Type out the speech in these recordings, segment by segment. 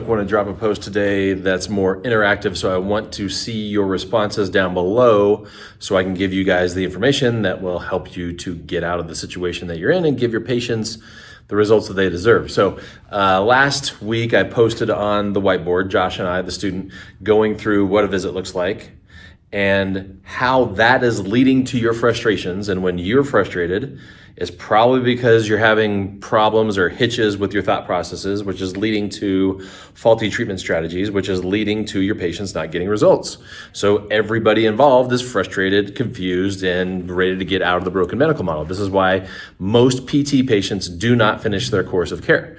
want to drop a post today that's more interactive, so I want to see your responses down below so I can give you guys the information that will help you to get out of the situation that you're in and give your patients the results that they deserve. So last week I posted on the whiteboard, Josh and I, the student, going through what a visit looks like and how that is leading to your frustrations. And when you're frustrated, it's probably because you're having problems or hitches with your thought processes, which is leading to faulty treatment strategies, which is leading to your patients not getting results. So everybody involved is frustrated, confused, and ready to get out of the broken medical model. This is why most PT patients do not finish their course of care.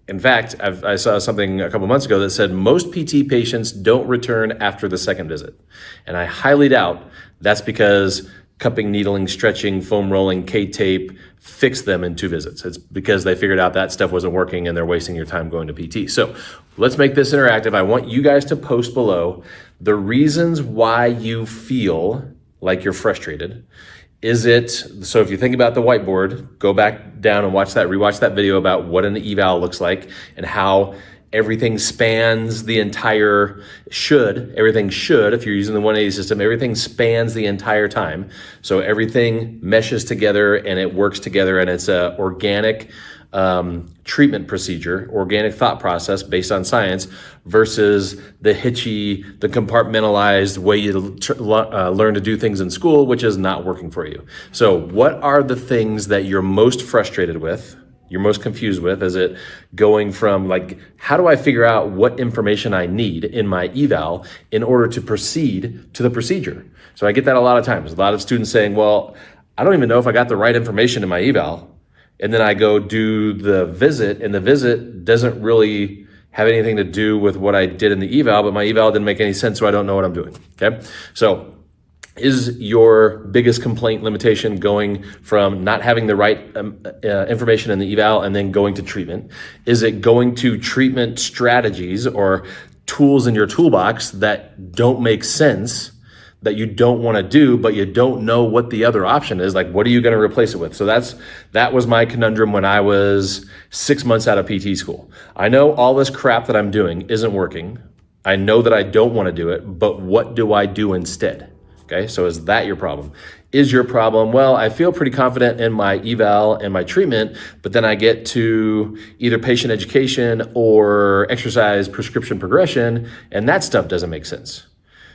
In fact, I saw something a couple months ago that said most PT patients don't return after the second visit. And I highly doubt that's because cupping, needling, stretching, foam rolling, K-tape fixed them in 2 visits. It's because they figured out that stuff wasn't working and they're wasting your time going to PT. So let's make this interactive. I want you guys to post below the reasons why you feel like you're frustrated. Is it, so if you think about the whiteboard, go back down and rewatch that video about what an eval looks like and how everything spans the entire, everything should, if you're using the 180 system, everything spans the entire time. So everything meshes together and it works together, and it's a organic treatment procedure, organic thought process based on science versus the hitchy, the compartmentalized way you learn to do things in school, which is not working for you. So what are the things that you're most frustrated with? You're most confused with? Is it going from like, how do I figure out what information I need in my eval in order to proceed to the procedure? So I get that a lot of times. A lot of students saying, well, I don't even know if I got the right information in my eval. And then I go do the visit, and the visit doesn't really have anything to do with what I did in the eval, but my eval didn't make any sense, so I don't know what I'm doing, okay? So is your biggest complaint limitation going from not having the right information in the eval and then going to treatment? Is it going to treatment strategies or tools in your toolbox that don't make sense, that you don't want to do, but you don't know what the other option is? Like, what are you going to replace it with? So that was my conundrum when I was 6 months out of PT school. I know all this crap that I'm doing isn't working. I know that I don't want to do it, but what do I do instead? Okay, so is that your problem? Is your problem, well, I feel pretty confident in my eval and my treatment, but then I get to either patient education or exercise prescription progression, and that stuff doesn't make sense.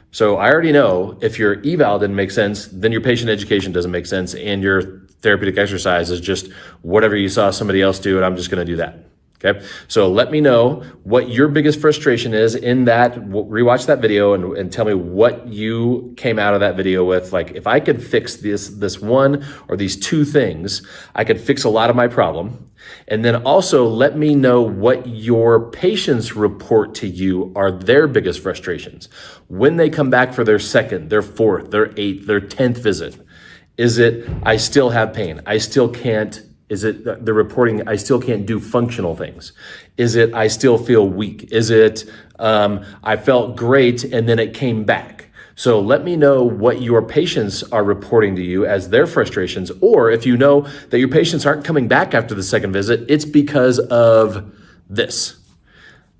So I already know if your eval didn't make sense, then your patient education doesn't make sense, and your therapeutic exercise is just whatever you saw somebody else do, and I'm just gonna do that. Okay, so let me know what your biggest frustration is in that. Rewatch that video and tell me what you came out of that video with. Like, if I could fix this one or these 2 things, I could fix a lot of my problem. And then also let me know what your patients report to you are their biggest frustrations. When they come back for their 2nd, their 4th, their 8th, their 10th visit, is it, I still have pain, I still can't, is it the reporting, I still can't do functional things? Is it, I still feel weak? Is it, I felt great and then it came back? So let me know what your patients are reporting to you as their frustrations, or if you know that your patients aren't coming back after the 2nd visit, it's because of this.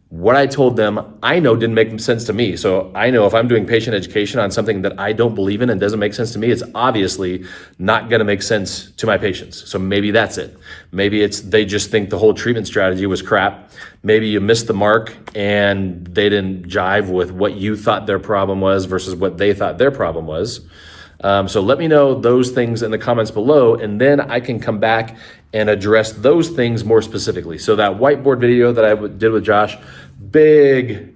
What I told them, I know didn't make sense to me. So I know if I'm doing patient education on something that I don't believe in and doesn't make sense to me, it's obviously not gonna make sense to my patients. So maybe that's it. Maybe it's they just think the whole treatment strategy was crap. Maybe you missed the mark and they didn't jive with what you thought their problem was versus what they thought their problem was. So let me know those things in the comments below, and then I can come back and address those things more specifically. So that whiteboard video that I did with Josh, big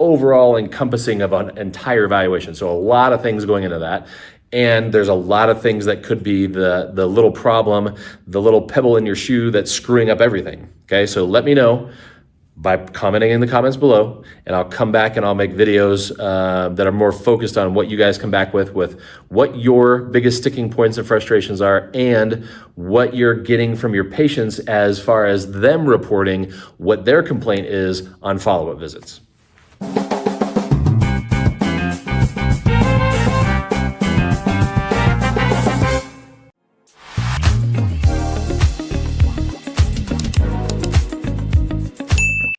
overall encompassing of an entire evaluation. So a lot of things going into that. And there's a lot of things that could be the little problem, the little pebble in your shoe that's screwing up everything. Okay, so let me know by commenting in the comments below, and I'll come back and I'll make videos that are more focused on what you guys come back with what your biggest sticking points and frustrations are, and what you're getting from your patients as far as them reporting what their complaint is on follow-up visits.